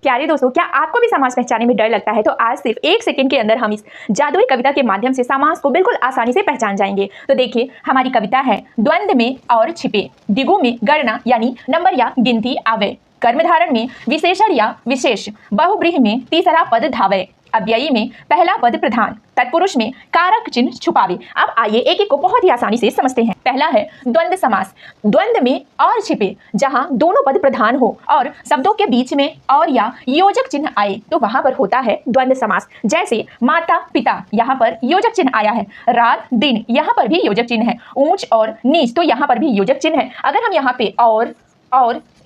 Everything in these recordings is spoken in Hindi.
प्यारे दोस्तों, क्या आपको भी समास पहचानने में डर लगता है? तो आज सिर्फ 1 सेकंड के अंदर हम इस जादुई कविता के माध्यम से समास को बिल्कुल आसानी से पहचान जाएंगे। तो देखिए, हमारी कविता है, द्वंद्व में और छिपे, दिगु में गणना यानी नंबर या गिनती आवे, कर्मधारण में विशेषण या विशेष, बहुब्रीहि में तीसरा पद धावे, अव्ययी में पहला पद प्रधान, तत्पुरुष में कारक चिन्ह छुपावे। अब आइए एक एक को बहुत ही आसानी से समझते हैं। पहला है द्वंद्व समास। द्वंद्व में और छिपे, जहां दोनों पद प्रधान हो और शब्दों के बीच में और या योजक चिन्ह आए तो वहां पर होता है द्वंद्व समास। जैसे माता पिता, यहाँ पर योजक चिन्ह आया है। रात दिन, यहाँ पर भी योजक चिन्ह है। ऊंच और नीच, तो यहाँ पर भी योजक चिन्ह है। अगर हम यहाँ पे और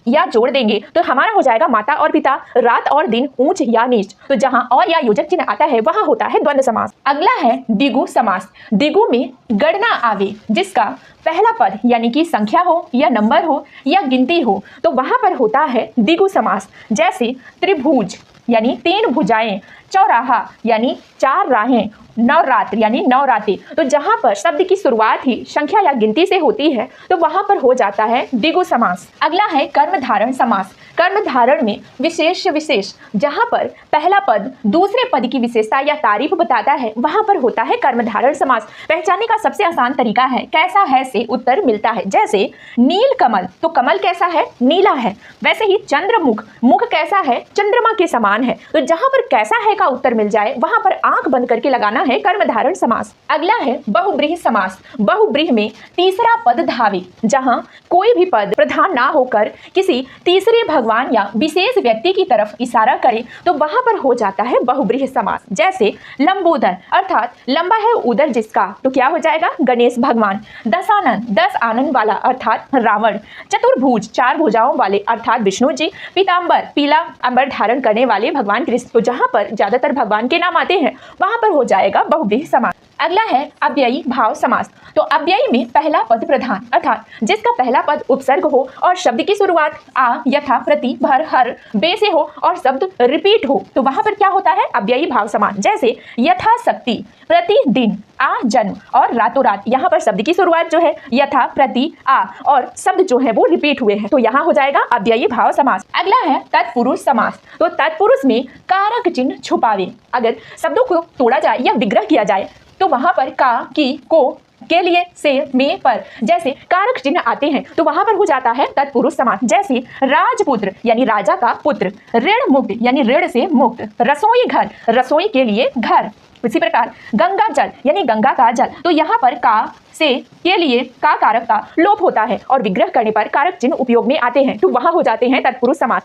या जोड़ देंगे तो हमारा हो जाएगा माता और पिता, रात और दिन, ऊंच या नीच। तो जहां और या योजक चिन्ह आता है वहां होता है द्वंद्व समास। अगला है दिगु समास। दिगु में गणना आवे, जिसका पहला पद यानी कि संख्या हो या नंबर हो या गिनती हो तो वहां पर होता है दिगु समास। जैसे त्रिभुज यानी 3 भुजाएं, चौराहा यानी 4 राहें, नवरात्र यानी 9 रातें। तो जहां पर शब्द की शुरुआत ही संख्या या गिनती से होती है तो वहां पर हो जाता है दिगु समास। अगला है कर्मधारण समास। कर्मधारण में विशेष, जहां पर पहला पद दूसरे पद की विशेषता या तारीफ बताता है वहां पर होता है कर्मधारण समास। पहचानने का सबसे आसान तरीका है कैसा है से उत्तर मिलता है। जैसे नील कमल, तो कमल कैसा है? नीला है। वैसे ही चंद्रमुख, मुख कैसा है? चंद्रमा के समान है। तो जहां पर कैसा है का उत्तर मिल जाए वहां पर आंख बंद करके लगाना है कर्मधारण समास। अगला है बहुब्रीहि समास। बहुब्रीहि में तीसरा पद धावे, जहां कोई भी पद प्रधान ना होकर किसी तीसरे भगवान या विशेष व्यक्ति की तरफ इशारा करे तो वहां पर हो जाता है बहुब्रीहि समास। जैसे लंबोदर, अर्थात लंबा है उदर जिसका, तो क्या हो जाएगा? गणेश भगवान। दशानन, 10 आनंद वाला अर्थात रावण। चतुर्भुज, 4 भुजाओं वाले अर्थात विष्णु जी। पीतांबर, पीला अंबर धारण करने वाले भगवान कृष्ण। तो जहां पर ज्यादातर भगवान के नाम आते हैं वहां पर हो जाएगा बहुब्रीहि समास। अगला है अव्ययी भाव समास। तो अव्ययी में पहला पद प्रधान, अर्थात जिसका पहला पद उपसर्ग हो और शब्द की शुरुआत आ, यथा, प्रति, भर, हर, बे से हो और शब्द रिपीट हो तो वहां पर क्या होता है? अव्ययी भाव समास। जैसे यथा शक्ति, प्रतिदिन, आ जन्म और रातों रात, यहाँ पर शब्द की शुरुआत जो है यथा, प्रति, आ और शब्द जो है वो रिपीट हुए हैं तो यहाँ हो जाएगा अव्ययी भाव समास। अगला है तत्पुरुष समास। तो तत्पुरुष में कारक चिन्ह छुपावे। अगर शब्दों को तोड़ा जाए या विग्रह किया जाए तो वहां पर का, की, को, के लिए, से, में, पर जैसे कारक चिन्ह आते हैं तो वहां पर हो जाता है तत्पुरुष समास। जैसे राजपुत्र यानी राजा का पुत्र, ऋण मुक्त यानी ऋण से मुक्त, रसोई घर, रसोई के लिए घर। इसी प्रकार गंगा जल यानी गंगा का जल। तो यहाँ पर का, से, के लिए का कारक का लोप होता है और विग्रह करने पर कारक चिन्ह उपयोग में आते हैं तो वहां हो जाते हैं तत्पुरुष समास।